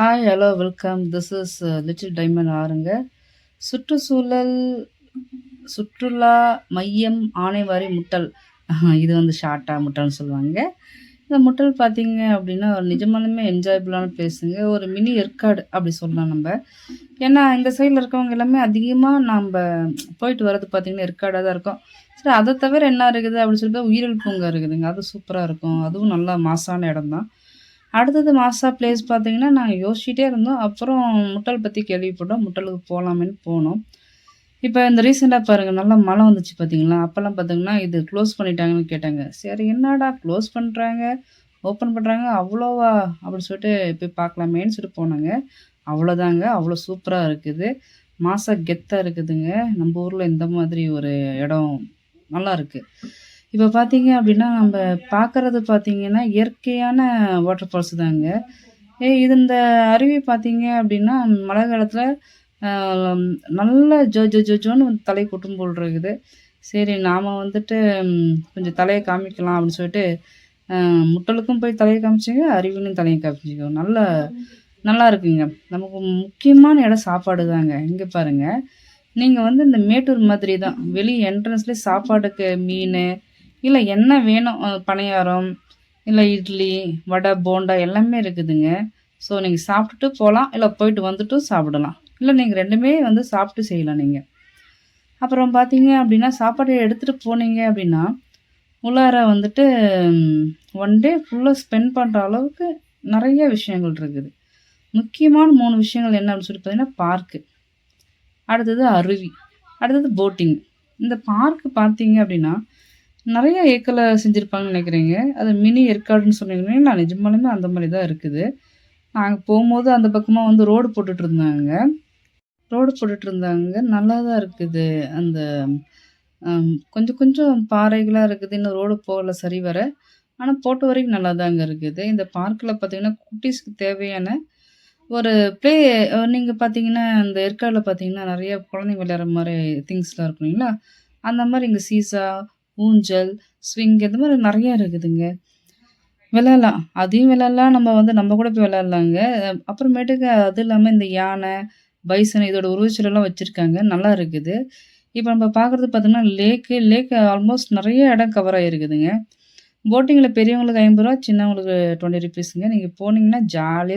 Hi, hello, welcome. This is little diamond ஆறுங்க. சுற்றுச்சூழல் சுற்றுலா மையம் ஆனைவாரி முட்டல். இது வந்து ஷார்ட்டா முட்டல்னு சொல்லுவாங்க. இந்த முட்டல் பார்த்தீங்க அப்படின்னா, ஒரு நிஜமாலுமே என்ஜாயபிளான பிளேஸுங்க. ஒரு மினி ஏற்காடு அப்படி சொல்லலாம் நம்ப. ஏன்னா, இந்த சைட்ல இருக்கவங்க எல்லாமே அதிகமா நம்ப போயிட்டு வர்றது பார்த்தீங்கன்னா, ஏற்காடா தான் இருக்கும். சரி, அத தவிர என்ன இருக்குது அப்படின்னு சொல்லிட்டு உயிரியல் பூங்கா இருக்குதுங்க. அது சூப்பரா இருக்கும். அதுவும் நல்லா மாஸான இடம் தான். அடுத்தது மாசா பிளேஸ் பார்த்தீங்கன்னா, நாங்க யோசிச்சுட்டே இருந்தோம். அப்புறம் முட்டல் பத்தி கேள்விப்பட்டோம். முட்டலுக்கு போலாமேன்னு போனோம். இப்ப இந்த ரீசென்ட்டா பாருங்க, நல்லா மழை வந்துச்சு பார்த்தீங்களா? அப்பலாம் பார்த்தீங்கன்னா, இது க்ளோஸ் பண்ணிட்டாங்கன்னு கேட்டாங்க. சரி, என்னடா க்ளோஸ் பண்றாங்க, ஓப்பன் பண்றாங்க, அவ்வளோவா? அப்படின்னு சொல்லிட்டு போய் பார்க்கலாமேன்னு சொல்லிட்டு போனோங்க. அவ்வளோதாங்க. அவ்வளோ சூப்பரா இருக்குது. மாசா கெத்தா இருக்குதுங்க. நம்ப ஊர்ல இந்த மாதிரி ஒரு இடம் நல்லாருக்கு. இப்ப பார்த்தீங்க அப்டின்னா, நம்ப பார்க்கறது பார்த்தீங்கன்னா, இயற்கையான வாட்டர் ஃபால்ஸ் தாங்க. இது இந்த அருவி பார்த்தீங்க அப்டின்னா, மழை காலத்தில அ நல்ல ஜோ ஜோ ஜோ ஜோன்னு வந்து தலைய கொட்டும் போல் இருக்குது. சரி, நாம வந்துட்டு கொஞ்சம் தலைய காமிக்கலாம் அப்டின்னு சொல்லிட்டு, அ முட்டலுக்கும் போய் தலைய காமிச்சேங்க, அருவியிலும் தலைய காமிச்சுக்கோங்க. நல்லா இருக்குங்க. நமக்கு முக்கியமான இடம் சாப்பாடு தாங்க. இங்க பாருங்க, நீங்க வந்து இந்த மேட்டூர் மாதிரி தான். வெளிய என்ட்ரன்ஸ்லயே சாப்பாட்டுக்கு மீனு, இல்ல என்ன வேணும் பணியாரம், இல்ல இட்லி, வடை, போண்டா எல்லாமே இருக்குதுங்க. ஸோ நீங்க சாப்பிட்டுட்டு போலாம். இல்ல போயிட்டு வந்துட்டும் சாப்பிடலாம். இல்ல நீங்க 2மே வந்து சாப்பிட்டு செய்யலாம் நீங்க. அப்புறம் பார்த்தீங்க அப்டின்னா, சாப்பாடு எடுத்துட்டு போனீங்க அப்டின்னா, உள்ளார வந்துட்டு ஒன் டே ஃபுல்லா ஸ்பெண்ட் பண்ற அளவுக்கு நெறைய விஷயங்கள் இருக்குது. முக்கியமான 3 விஷயங்கள் என்ன அப்டின்னு சொல்லி பார்த்தீங்கன்னா, பார்க்கு. அடுத்தது அருவி. அடுத்தது போட்டிங். இந்த பார்க் பார்த்தீங்க அப்டின்னா, நெறைய ஏக்கர்ல செஞ்சிருப்பாங்கன்னு நெனைக்கிறேங்க. அது மினி ஏற்காடுன்னு சொன்னீங்கன்னா, நிஜமாலுமே அந்த மாரி தான் இருக்குது. நாங்க போம்போது அந்த பக்கமா வந்து ரோடு போட்டுட்ருந்தாங்க. நல்லா தான் இருக்குது. அந்த கொஞ்சம் கொஞ்சம் பாறைகளா இருக்குது. இன்னும் ரோடு போகல சரிவர. ஆனா போட்ட வரைக்கும் நல்லா தாங்க இருக்குது. இந்த பார்க்ல பார்த்தீங்கன்னா, குட்டீஸ்க்கு தேவையான ஒரு ப்ளே நீங்க பார்த்தீங்கன்னா, இந்த ஏற்காடுல பார்த்தீங்கன்னா, நெறைய குழந்தைங்க விளையாடுற மாரி திங்ஸ்லாம் இருக்கும் இல்லைங்களா? அந்த மாரி இங்க சீசா, ஊஞ்சல், ஸ்விங் இந்த மாரி நெறைய இருக்குதுங்க. விளையாடலாம். அதையும் விளையாடலாம். நம்ம கூட போய் விளையாடலாங்க. அப்புறமேட்டுக்கு அது இல்லாம இந்த யானை, பைசன் இதோட உருவச்சிலைலாம் வச்சிருக்காங்க. நல்லா இருக்குது. இப்ப நம்ம பார்க்குறது பார்த்தீங்கன்னா, லேக் ஆல்மோஸ்ட் நெறைய இடம் கவர் ஆகிருக்குதுங்க. போட்டிங்கில பெரியவங்களுக்கு ரூ. 50, சின்னவங்களுக்கு ₹20ங்க. நீங்க போனீங்கன்னா ஜாலியா